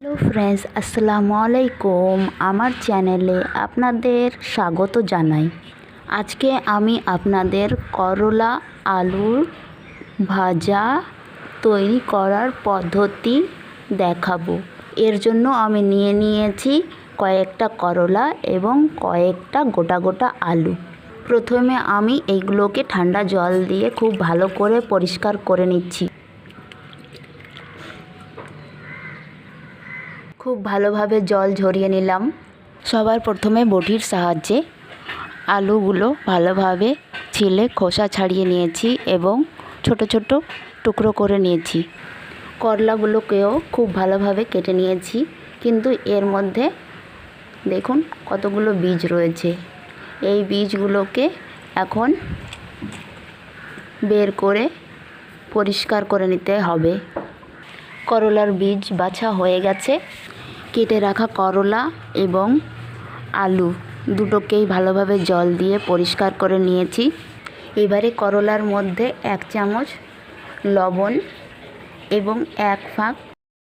Hello friends, আসসালামু আলাইকুম। আমার চ্যানেলে আপনাদের স্বাগত জানাই। আজকে আমি আপনাদের করলা আলুর ভাজা তৈরি করার পদ্ধতি দেখাবো। এর জন্য আমি নিয়েছি কয়েকটা করলা এবং কয়েকটা গোটা গোটা আলু। প্রথমে আমি এইগুলোকে ঠান্ডা জল দিয়ে খুব ভালো করে পরিষ্কার করে নিচ্ছি। খুব ভালোভাবে জল ঝরিয়ে নিলাম। সবার প্রথমে বটির সাহায্যে আলুগুলো ভালোভাবে ছিলে খোসা ছাড়িয়ে নিয়েছি এবং ছোট ছোট টুকরো করে নিয়েছি। করলাগুলোকেও খুব ভালোভাবে কেটে নিয়েছি, কিন্তু এর মধ্যে দেখুন কতগুলো বীজ রয়েছে। এই বীজগুলোকে এখন বের করে পরিষ্কার করে নিতে হবে। করলার বীজ বাছা হয়ে গেছে। কেটে রাখা করলা এবং আলু দুটোকেই ভালোভাবে জল দিয়ে পরিষ্কার করে নিয়েছি। এবারে করলার মধ্যে 1 চামচ লবণ এবং 1 ফাঁক